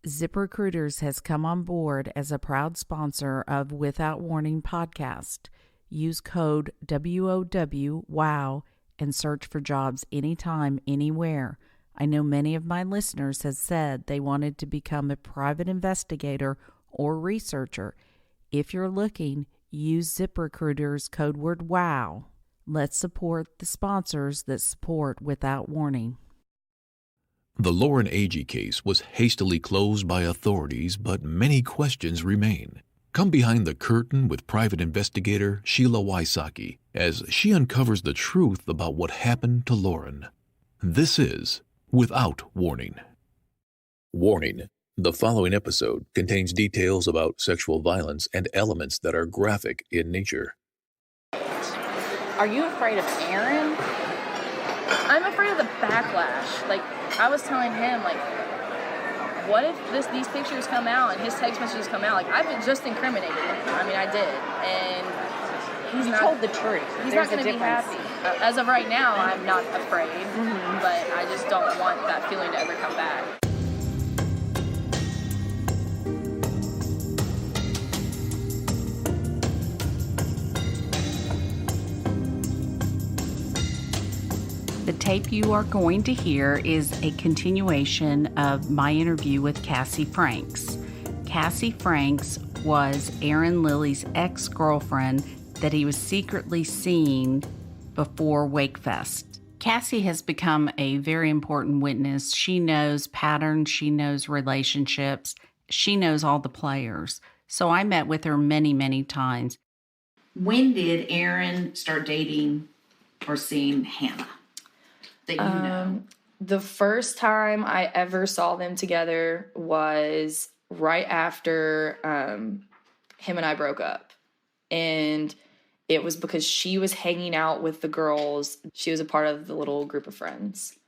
ZipRecruiters has come on board as a proud sponsor of Without Warning podcast. Use code WOW and search for jobs anytime, anywhere. I know many of my listeners have said they wanted to become a private investigator or researcher. If you're looking, use ZipRecruiter's code word WOW. Let's support the sponsors that support Without Warning. The Lauren Agee case was hastily closed by authorities, but many questions remain. Come behind the curtain with private investigator Sheila Wysocki as she uncovers the truth about what happened to Lauren. This is Without Warning. Warning: the following episode contains details about sexual violence and elements that are graphic in nature. Are you afraid of Aaron? I'm afraid of the backlash. Like, I was telling him, like, what if these pictures come out and his text messages come out? Like, I've been just incriminated. I mean, I did. And he's told the truth. He's not going to be happy. As of right now, I'm not afraid. Mm-hmm. But I just don't want that feeling to ever come back. The tape you are going to hear is a continuation of my interview with Kassi Franks. Kassi Franks was Aaron Lilly's ex-girlfriend that he was secretly seeing before WakeFest. Kassi has become a very important witness. She knows patterns, she knows relationships, she knows all the players. So I met with her many, many times. When did Aaron start dating or seeing Hannah? That you know? The first time I ever saw them together was right after him and I broke up. And it was because she was hanging out with the girls. She was a part of the little group of friends.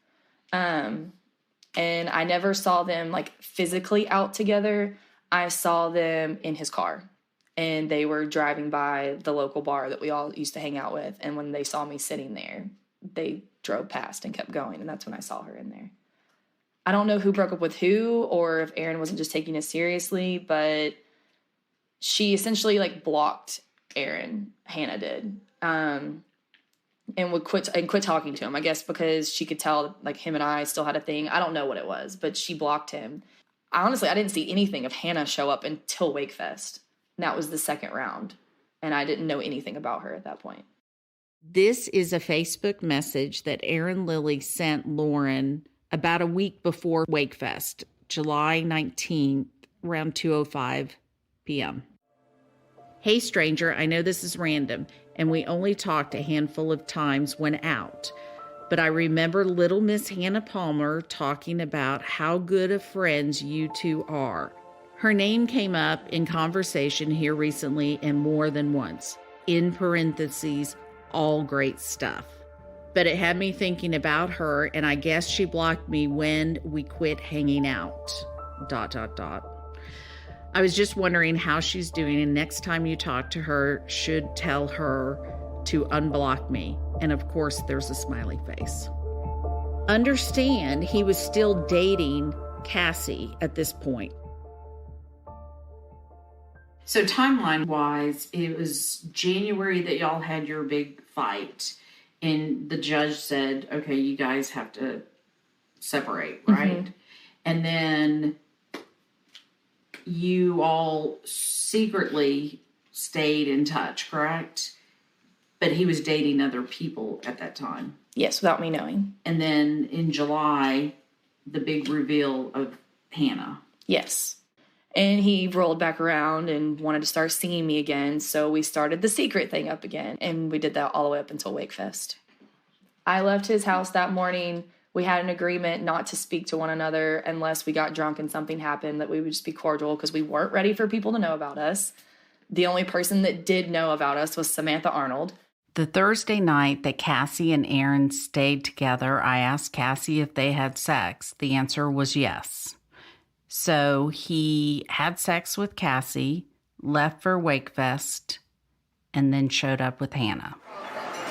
And I never saw them, like, physically out together. I saw them in his car. And they were driving by the local bar that we all used to hang out with. And when they saw me sitting there, they drove past and kept going, and that's when I saw her in there. I don't know who broke up with who, or if Aaron wasn't just taking it seriously, but she essentially, like, blocked Aaron. Hannah did, and would quit talking to him. I guess because she could tell, like, him and I still had a thing. I don't know what it was, but she blocked him. I didn't see anything of Hannah show up until WakeFest. And that was the second round, and I didn't know anything about her at that point. This is a Facebook message that Aaron Lilly sent Lauren about a week before WakeFest, July 19th, around 2:05 p.m. Hey, stranger, I know this is random, and we only talked a handful of times when out, but I remember little Miss Hannah Palmer talking about how good of friends you two are. Her name came up in conversation here recently and more than once. In parentheses, all great stuff. But it had me thinking about her, and I guess she blocked me when we quit hanging out. ... I was just wondering how she's doing, and next time you talk to her, should tell her to unblock me. And of course, there's a smiley face. Understand, he was still dating Kassi at this point. So timeline-wise, it was January that y'all had your big fight, and the judge said, okay, you guys have to separate, right? Mm-hmm. And then you all secretly stayed in touch, correct? But he was dating other people at that time. Yes, without me knowing. And then in July, the big reveal of Hannah. Yes. And he rolled back around and wanted to start seeing me again. So we started the secret thing up again. And we did that all the way up until WakeFest. I left his house that morning. We had an agreement not to speak to one another unless we got drunk and something happened, that we would just be cordial because we weren't ready for people to know about us. The only person that did know about us was Samantha Arnold. The Thursday night that Kassi and Aaron stayed together, I asked Kassi if they had sex. The answer was yes. So he had sex with Kassi, left for WakeFest, and then showed up with Hannah.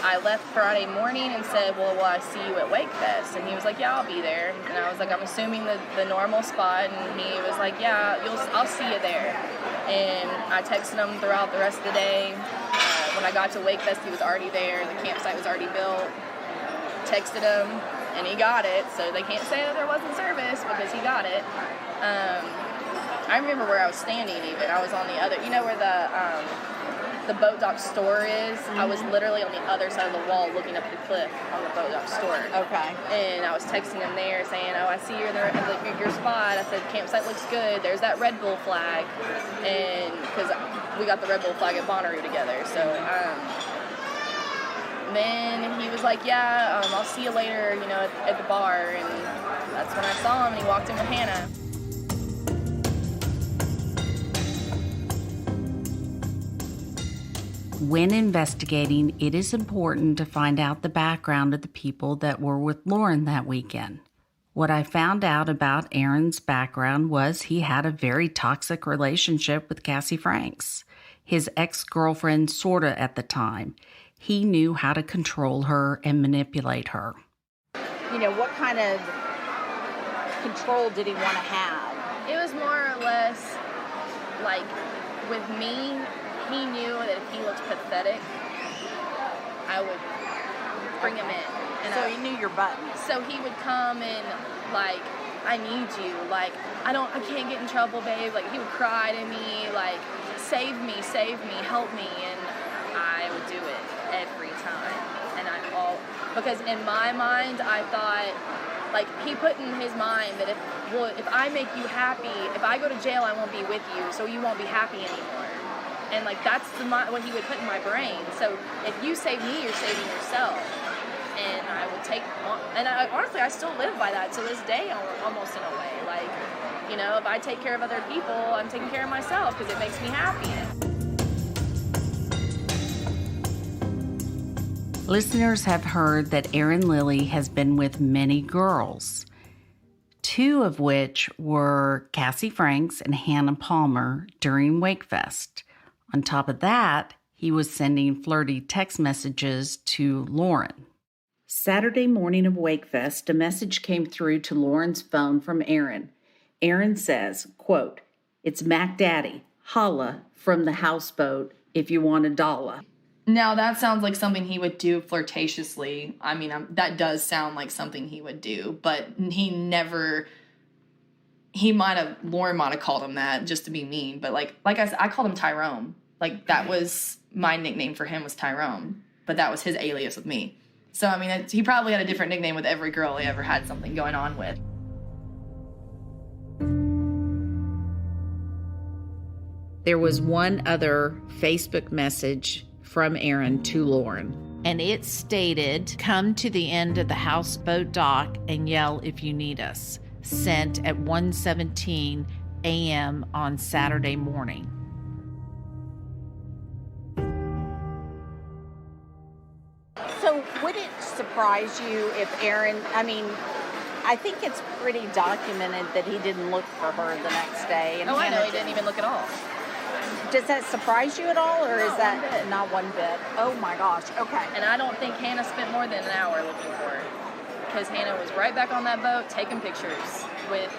I left Friday morning and said, well, will I see you at WakeFest? And he was like, yeah, I'll be there. And I was like, I'm assuming the normal spot. And he was like, yeah, I'll see you there. And I texted him throughout the rest of the day. When I got to WakeFest, he was already there. The campsite was already built. Texted him, and he got it. So they can't say that there wasn't service because he got it. I remember where I was standing even. I was on the other, where the boat dock store is? Mm-hmm. I was literally on the other side of the wall looking up at the cliff on the boat dock store. Okay. And I was texting him there saying, oh, I see you're there at your spot. I said, campsite looks good. There's that Red Bull flag. And because we got the Red Bull flag at Bonnaroo together. So then he was like, yeah, I'll see you later, at the bar. And that's when I saw him, and he walked in with Hannah. When investigating, it is important to find out the background of the people that were with Lauren that weekend. What I found out about Aaron's background was he had a very toxic relationship with Kassi Franks, his ex-girlfriend sorta at the time. He knew how to control her and manipulate her. What kind of control did he want to have? It was more or less like with me, he knew that if he looked pathetic, I would bring him in. And so he knew your buttons. So he would come and like, I need you. Like, I can't get in trouble, babe. Like, he would cry to me, like, save me, help me. And I would do it every time. And because in my mind, I thought, like, he put in his mind that if I make you happy, if I go to jail, I won't be with you, so you won't be happy anymore. And, like, that's what he would put in my brain. So if you save me, you're saving yourself. And I would take, and honestly, I still live by that to this day, almost in a way. Like, if I take care of other people, I'm taking care of myself because it makes me happy. Listeners have heard that Aaron Lilly has been with many girls, two of which were Kassi Franks and Hannah Palmer during WakeFest. On top of that, he was sending flirty text messages to Lauren. Saturday morning of WakeFest, a message came through to Lauren's phone from Aaron. Aaron says, quote, "It's Mac Daddy. Holla from the houseboat if you want $1." Now, that sounds like something he would do flirtatiously. I mean, that does sound like something he would do, but Lauren might have called him that just to be mean. But like I said, I called him Tyrone. Like, that was my nickname for him was Tyrone. But that was his alias with me. So, I mean, he probably had a different nickname with every girl he ever had something going on with. There was one other Facebook message from Aaron to Lauren, and it stated, "Come to the end of the houseboat dock and yell if you need us." Sent at 1:17 a.m. on Saturday morning. So would it surprise you if Aaron, I think it's pretty documented that he didn't look for her the next day. And I know, he didn't even look at all. Does that surprise you at all, or is that not one bit? Oh my gosh, okay. And I don't think Hannah spent more than an hour looking for her. Because Hannah was right back on that boat taking pictures with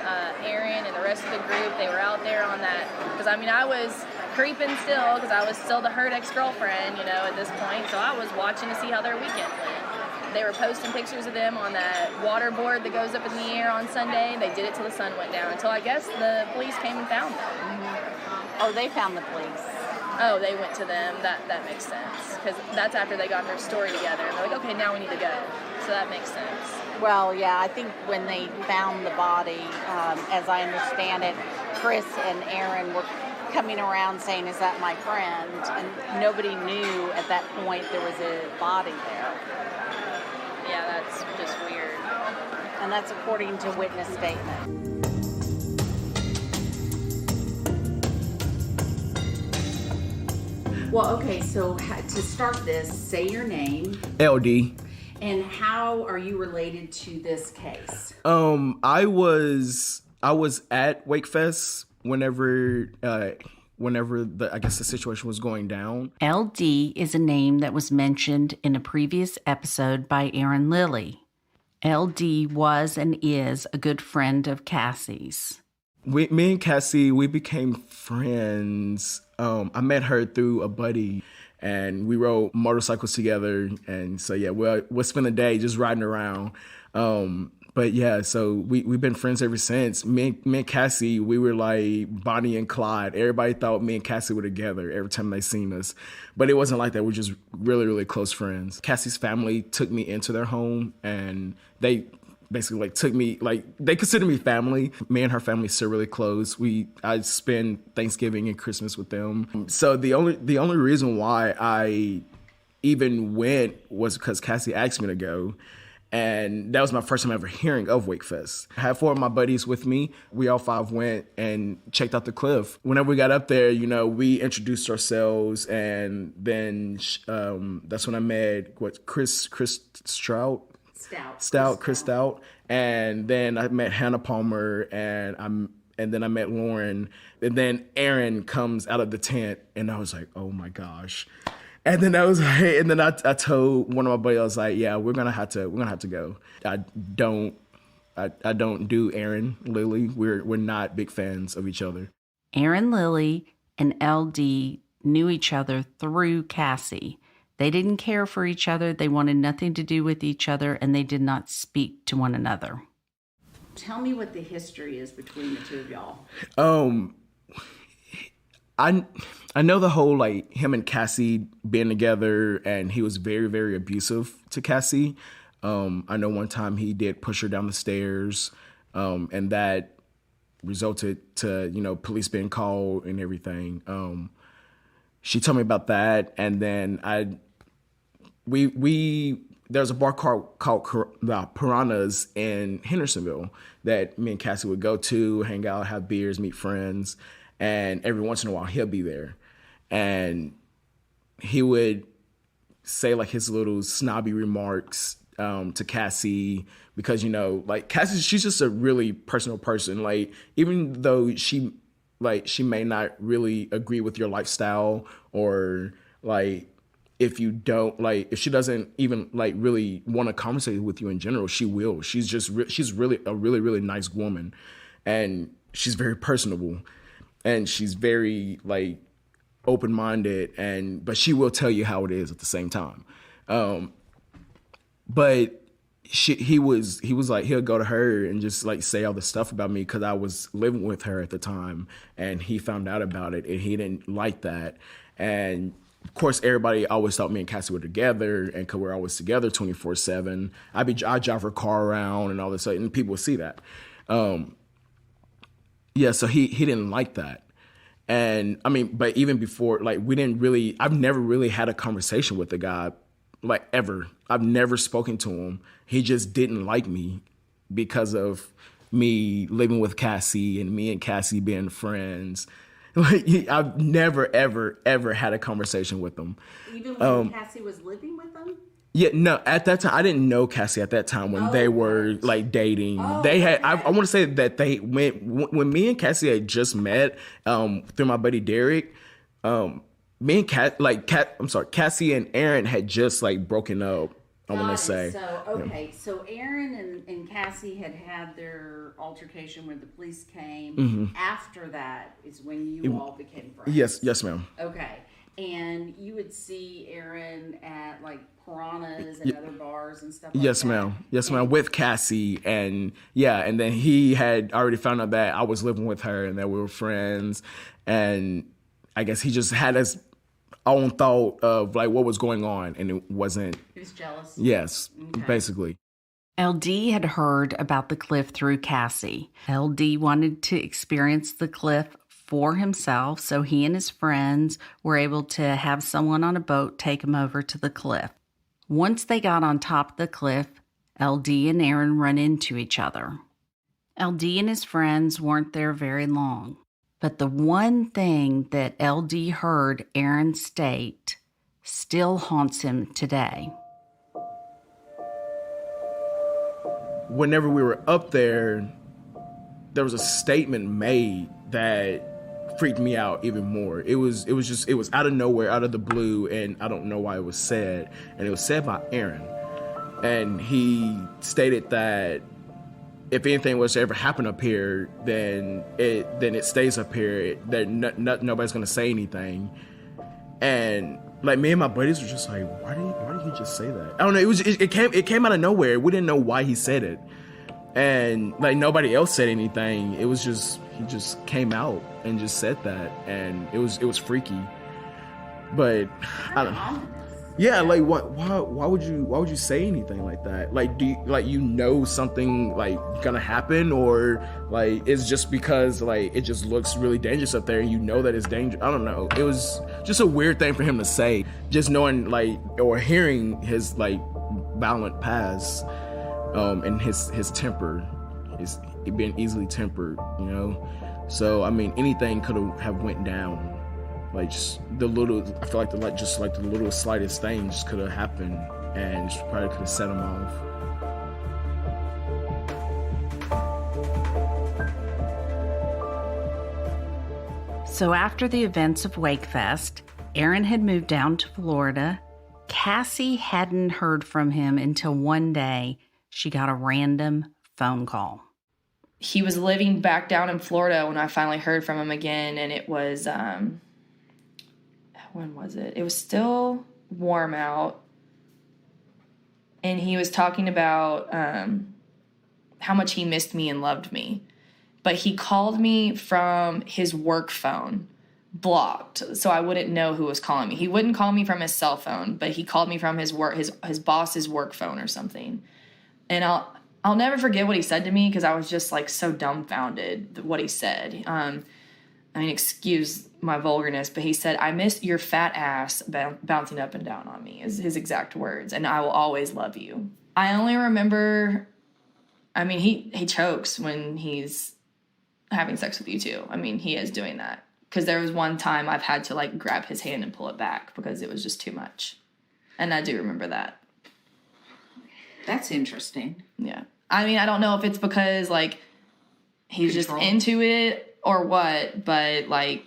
Aaron and the rest of the group. They were out there on that. Because, I was creeping still because I was still the hurt ex-girlfriend, at this point. So I was watching to see how their weekend went. They were posting pictures of them on that water board that goes up in the air on Sunday. They did it till the sun went down. Until, I guess, the police came and found them. Mm-hmm. Oh, they found the police. Oh, they went to them. That makes sense. Because that's after they got their story together. And they're like, okay, now we need to go. So that makes sense. Well, yeah, I think when they found the body, as I understand it, Chris and Aaron were coming around saying, "Is that my friend?" And nobody knew at that point there was a body there. Yeah, that's just weird. And that's according to witness statement. Well, okay, so to start this, say your name. LD. And how are you related to this case? I was at WakeFest whenever whenever the situation was going down. LD is a name that was mentioned in a previous episode by Aaron Lilly. LD was and is a good friend of Kassi's. Me and Kassi, we became friends. I met her through a buddy, and we rode motorcycles together. And so, yeah, we'll spend a day just riding around. But yeah, so we've been friends ever since. Me and Kassi, we were like Bonnie and Clyde. Everybody thought me and Kassi were together every time they seen us. But it wasn't like that. We're just really, really close friends. Kassi's family took me into their home, and they basically like took me, like they consider me family. Me and her family still really close. I spend Thanksgiving and Christmas with them. So the only reason why I even went was because Kassi asked me to go. And that was my first time ever hearing of WakeFest. I had 4 of my buddies with me. We all 5 went and checked out the cliff. Whenever we got up there, we introduced ourselves, and then that's when I met Chris Strout. Chris Stout. And then I met Hannah Palmer, and then I met Lauren. And then Aaron comes out of the tent, and I was like, oh my gosh. And then I told one of my buddies, I was like, yeah, we're gonna have to go. I don't do Aaron Lilly. We're not big fans of each other. Aaron Lilly and LD knew each other through Kassi. They didn't care for each other. They wanted nothing to do with each other, and they did not speak to one another. Tell me what the history is between the two of y'all. I know the whole, like, him and Kassi being together, and he was very, very abusive to Kassi. I know one time he did push her down the stairs, and that resulted to, police being called and everything. She told me about that, and then there's a bar called the Piranhas in Hendersonville that me and Kassi would go to, hang out, have beers, meet friends. And every once in a while, he'll be there. And he would say, like, his little snobby remarks to Kassi because, like, Kassi, she's just a really personal person. Like, even though she may not really agree with your lifestyle, or, like, if she doesn't even, like, really want to conversate with you in general, she will. She's really a really, really nice woman. And she's very personable. And she's very, like, open-minded, but she will tell you how it is at the same time. But he was like, he'll go to her and just, like, say all this stuff about me because I was living with her at the time, and he found out about it, and he didn't like that. And of course, everybody always thought me and Kassi were together, and because we're always together 24/7. I drive her car around and all this, and people would see that. Yeah, so he didn't like that. And I mean, but even before, like, I've never really had a conversation with the guy, like, ever. I've never spoken to him. He just didn't like me because of me living with Kassi and me and Kassi being friends. Like, I've never, ever, ever had a conversation with him. Even when Kassi was living with him? Yeah, no, at that time, I didn't know Kassi at that time when they were, like, dating. They had, I want to say that when me and Kassi had just met through my buddy Derek, me and Kassi and Aaron had just, like, broken up, I want to say. So Aaron and Kassi had their altercation when the police came. Mm-hmm. After that is when you all became friends. Yes, ma'am. Okay. And you would see Aaron at, like, Piranhas and other bars and stuff like that? Yes, ma'am. With Kassi. And then he had already found out that I was living with her and that we were friends. And I guess he just had his own thought of, like, what was going on. And it wasn't... He was jealous? Yes, basically. LD had heard about the cliff through Kassi. LD wanted to experience the cliff for himself, so he and his friends were able to have someone on a boat take him over to the cliff. Once they got on top of the cliff, LD and Aaron run into each other. LD and his friends weren't there very long, but the one thing that LD heard Aaron state still haunts him today. Whenever we were up there, there was a statement made that freaked me out even more. It was out of nowhere, out of the blue, and I don't know why it was said. And it was said by Aaron. And he stated that if anything was to ever happen up here, then it stays up here. Nobody's gonna say anything. And like, me and my buddies were just like, why did he just say that? I don't know. It came out of nowhere. We didn't know why he said it, and like nobody else said anything. It was just, he just came out and just said that, and it was freaky. But I don't know. Yeah, like why would you say anything like that? Like, do you know something like gonna happen, or like it's just because like it just looks really dangerous up there and you know that it's dangerous? I don't know. It was just a weird thing for him to say, just knowing like, or hearing his like violent past, and his temper, his being easily tempered, you know. So I mean, anything could have went down. Like, just the little, I feel like the little slightest thing just could have happened, and just probably could have set him off. So after the events of WakeFest, Aaron had moved down to Florida. Kassi hadn't heard from him until one day she got a random phone call. He was living back down in Florida when I finally heard from him again, and it was, when was it? It was still warm out. And he was talking about how much he missed me and loved me. But he called me from his work phone, blocked, so I wouldn't know who was calling me. He wouldn't call me from his cell phone, but he called me from his boss's work phone or something. And I'll never forget what he said to me, because I was just like so dumbfounded what he said. I mean, excuse my vulgarness, but he said, "I miss your fat ass bouncing up and down on me," is his exact words, "and I will always love you." I only remember, I mean, he chokes when he's having sex with you too. I mean, he is doing that. Because there was one time I've had to like grab his hand and pull it back because it was just too much. And I do remember that. That's interesting. Yeah. I mean, I don't know if it's because like he's just into it or what, but like,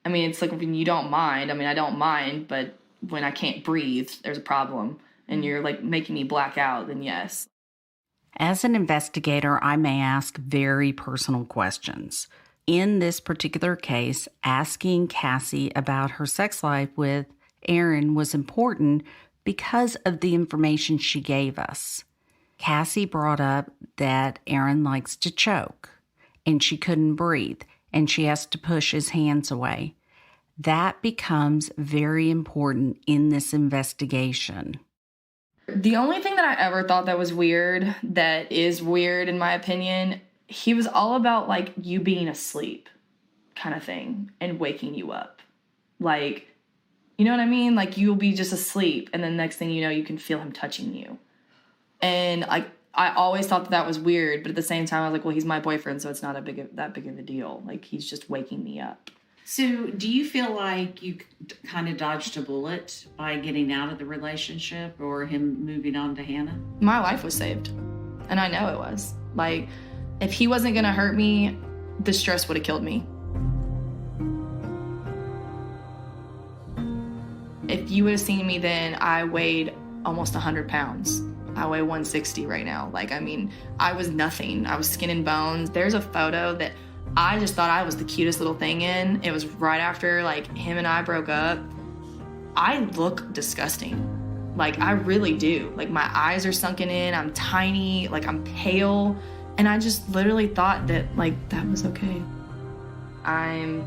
I mean, it's like when you don't mind. I mean, I don't mind, but when I can't breathe, there's a problem. And you're like making me black out, then yes. As an investigator, I may ask very personal questions. In this particular case, asking Kassi about her sex life with Aaron was important because of the information she gave us. Kassi brought up that Aaron likes to choke, and she couldn't breathe, and she has to push his hands away. That becomes very important in this investigation. The only thing that I ever thought that was weird, that is weird in my opinion, he was all about like you being asleep kind of thing and waking you up. Like, you know what I mean? Like you'll be just asleep and then next thing you know, you can feel him touching you. And like, I always thought that was weird, but at the same time, I was like, well, he's my boyfriend, so it's not that big of a deal. Like, he's just waking me up. So do you feel like you kind of dodged a bullet by getting out of the relationship or him moving on to Hannah? My life was saved, and I know it was. Like, if he wasn't going to hurt me, the stress would have killed me. If you would have seen me then, I weighed almost 100 pounds. I weigh 160 right now. Like, I mean, I was nothing. I was skin and bones. There's a photo that I just thought I was the cutest little thing in. It was right after, like, him and I broke up. I look disgusting. Like, I really do. Like, my eyes are sunken in. I'm tiny. Like, I'm pale. And I just literally thought that, like, that was okay. I'm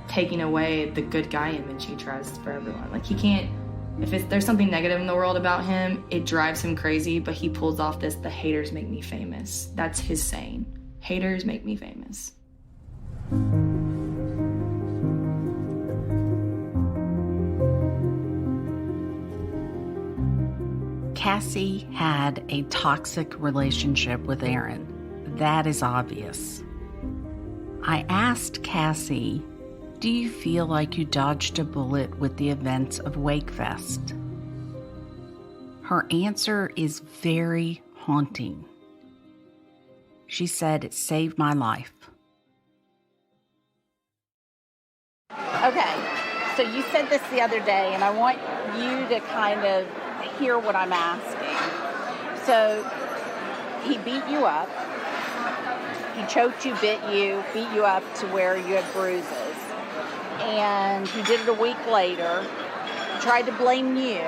taking away the good guy image he tries for everyone. Like, he can't, if there's something negative in the world about him, it drives him crazy, but he pulls off this, the haters make me famous. That's his saying. Haters make me famous. Kassi had a toxic relationship with Aaron. That is obvious. I asked Kassi, do you feel like you dodged a bullet with the events of WakeFest? Her answer is very haunting. She said, it saved my life. Okay, so you said this the other day, and I want you to kind of hear what I'm asking. So he beat you up. He choked you, beat you up to where you had bruises. And he did it a week later, tried to blame you,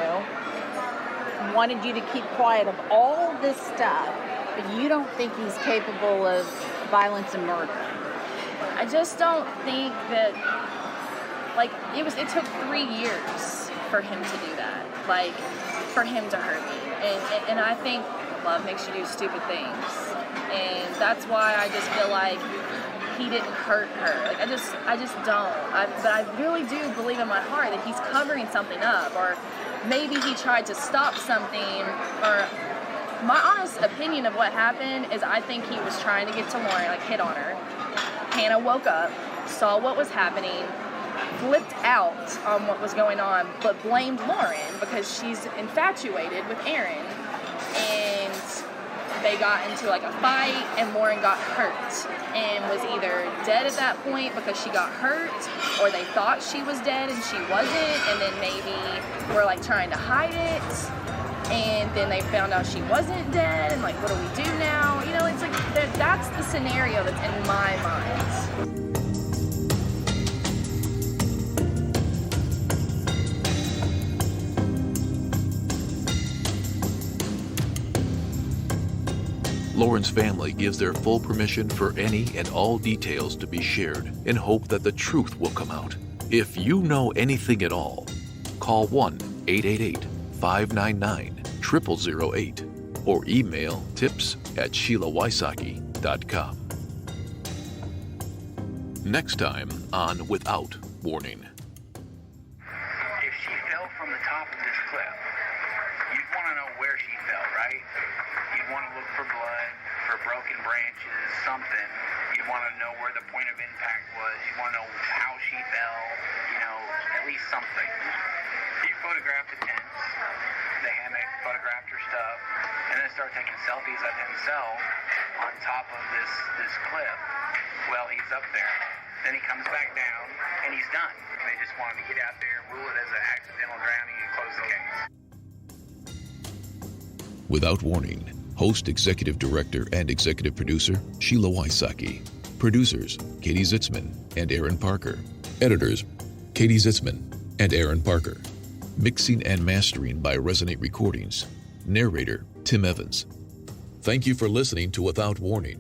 wanted you to keep quiet of all this stuff, but you don't think he's capable of violence and murder. I just don't think that, like, it took 3 years for him to do that, like, for him to hurt me. And I think love makes you do stupid things. And that's why I just feel like he didn't hurt her. Like, I just don't. But I really do believe in my heart that he's covering something up, or maybe he tried to stop something, or my honest opinion of what happened is I think he was trying to get to Lauren, like hit on her. Hannah woke up, saw what was happening, flipped out on what was going on, but blamed Lauren because she's infatuated with Aaron. And they got into like a fight, and Lauren got hurt and was either dead at that point because she got hurt, or they thought she was dead and she wasn't, and then maybe were like trying to hide it, and then they found out she wasn't dead, and like, what do we do now? You know, it's like that's the scenario that's in my mind. Lauren's family gives their full permission for any and all details to be shared in hope that the truth will come out. If you know anything at all, call 1-888-599-0008 or email tips@SheilaWysocki.com. Next time on Without Warning. If she fell from the top of this cliff, you'd want to know where she fell, right? You'd want to look for blood, for broken branches, something. You'd want to know where the point of impact was. You'd want to know how she fell, at least something. He photographed the tents, the hammock, photographed her stuff, and then started taking selfies of himself on top of this cliff. Well, he's up there. Then he comes back down, and he's done. They just wanted to get out there, rule it as an accidental drowning, and close the case. Without Warning. Host, Executive Director, and Executive Producer, Sheila Wysocki. Producers, Katie Zitzman and Aaron Parker. Editors, Katie Zitzman and Aaron Parker. Mixing and mastering by Resonate Recordings. Narrator, Tim Evans. Thank you for listening to Without Warning.